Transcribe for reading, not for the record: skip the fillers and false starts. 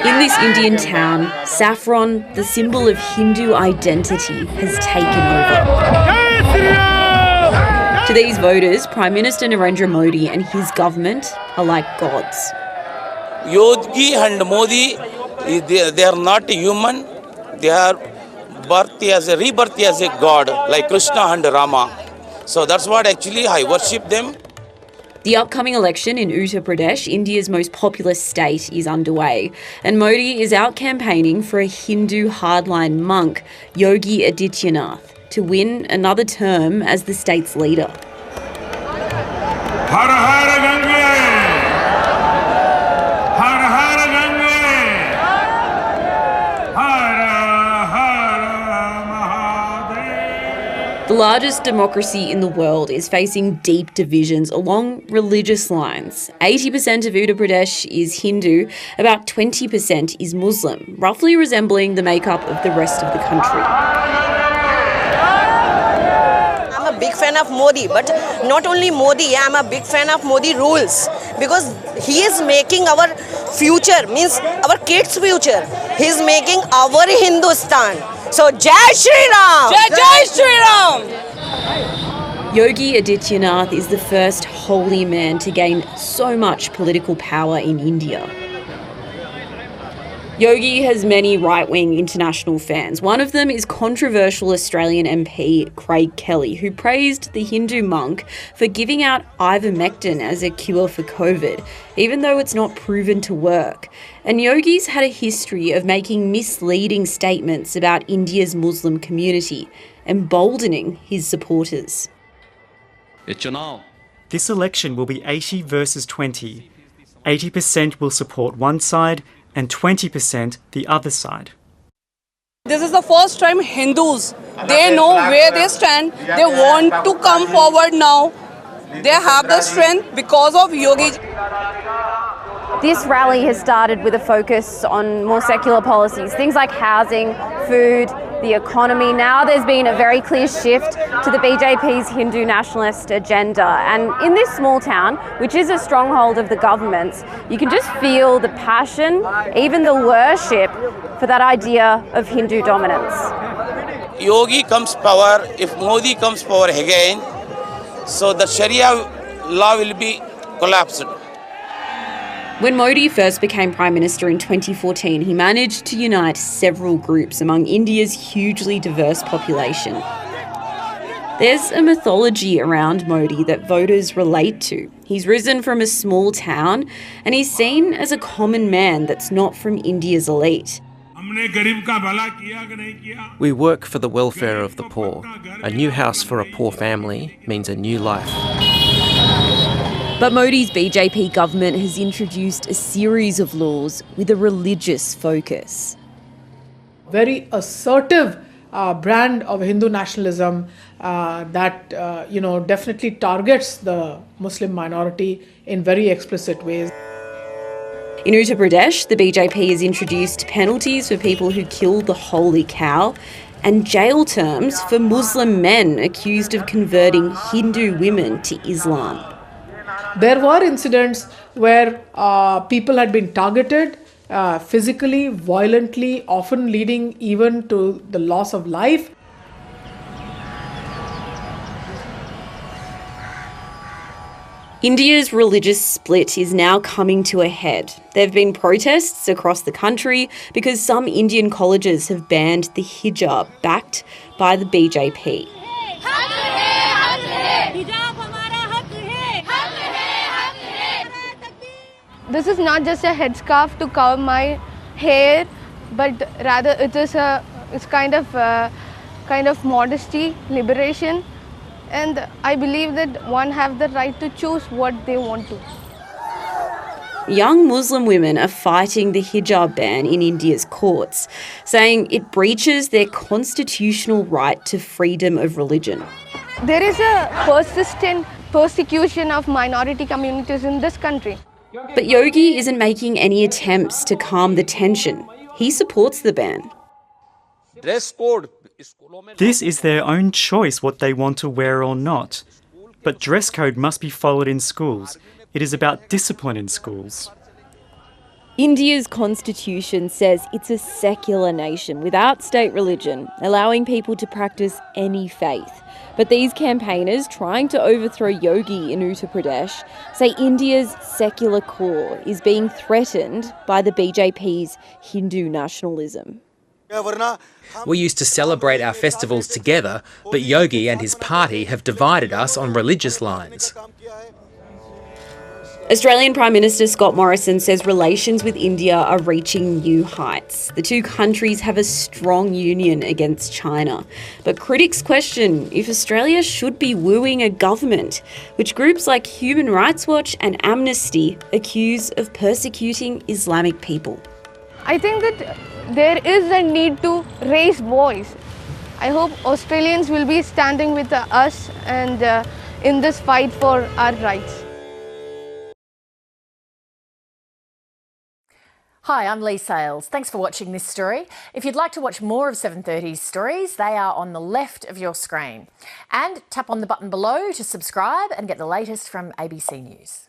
In this Indian town, saffron, the symbol of Hindu identity, has taken over. To these voters, Prime Minister Narendra Modi and his government are like gods. Yogi and Modi, they are not human. They are rebirth as a god, like Krishna and Rama. So that's what actually I worship them. The upcoming election in Uttar Pradesh, India's most populous state, is underway, and Modi is out campaigning for a Hindu hardline monk, Yogi Adityanath, to win another term as the state's leader. Har Har Gange! Har Har Gange! Har Har Mahadev! The largest democracy in the world is facing deep divisions along religious lines. 80% of Uttar Pradesh is Hindu, about 20% is Muslim, roughly resembling the makeup of the rest of the country. I'm a big fan of Modi, but not only Modi, I'm a big fan of Modi rules because he is making our future, means our kids' future. He's making our Hindustan. So, Jai Shri Ram! Jai Jai Shri Ram! Yogi Adityanath is the first holy man to gain so much political power in India. Yogi has many right-wing international fans. One of them is controversial Australian MP Craig Kelly, who praised the Hindu monk for giving out ivermectin as a cure for COVID, even though it's not proven to work. And Yogi's had a history of making misleading statements about India's Muslim community, emboldening his supporters. This election will be 80 versus 20. 80% will support one side and 20% the other side. This is the first time Hindus, they know where they stand. They want to come forward now. They have the strength because of Yogi. This rally has started with a focus on more secular policies, things like housing, food, the economy. Now there's been a very clear shift to the BJP's Hindu nationalist agenda. And in this small town, which is a stronghold of the government's, you can just feel the passion, even the worship for that idea of Hindu dominance. Yogi comes power, if Modi comes power again, so the Sharia law will be collapsed. When Modi first became Prime Minister in 2014, he managed to unite several groups among India's hugely diverse population. There's a mythology around Modi that voters relate to. He's risen from a small town and he's seen as a common man that's not from India's elite. We work for the welfare of the poor. A new house for a poor family means a new life. But Modi's BJP government has introduced a series of laws with a religious focus. Very assertive brand of Hindu nationalism that definitely targets the Muslim minority in very explicit ways. In Uttar Pradesh, the BJP has introduced penalties for people who kill the holy cow and jail terms for Muslim men accused of converting Hindu women to Islam. There were incidents where people had been targeted physically, violently, often leading even to the loss of life. India's religious split is now coming to a head. There have been protests across the country because some Indian colleges have banned the hijab, backed by the BJP. This is not just a headscarf to cover my hair, but rather it's kind of modesty, liberation, and I believe that one have the right to choose what they want to. Young Muslim women are fighting the hijab ban in India's courts, saying it breaches their constitutional right to freedom of religion. There is a persistent persecution of minority communities in this country. But Yogi isn't making any attempts to calm the tension. He supports the ban. This is their own choice what they want to wear or not. But dress code must be followed in schools. It is about discipline in schools. India's constitution says it's a secular nation without state religion, allowing people to practice any faith. But these campaigners trying to overthrow Yogi in Uttar Pradesh say India's secular core is being threatened by the BJP's Hindu nationalism. We used to celebrate our festivals together, but Yogi and his party have divided us on religious lines. Australian Prime Minister Scott Morrison says relations with India are reaching new heights. The two countries have a strong union against China. But critics question if Australia should be wooing a government, which groups like Human Rights Watch and Amnesty accuse of persecuting Islamic people. I think that there is a need to raise voice. I hope Australians will be standing with us and in this fight for our rights. Hi, I'm Lee Sales. Thanks for watching this story. If you'd like to watch more of 730's stories, they are on the left of your screen. And tap on the button below to subscribe and get the latest from ABC News.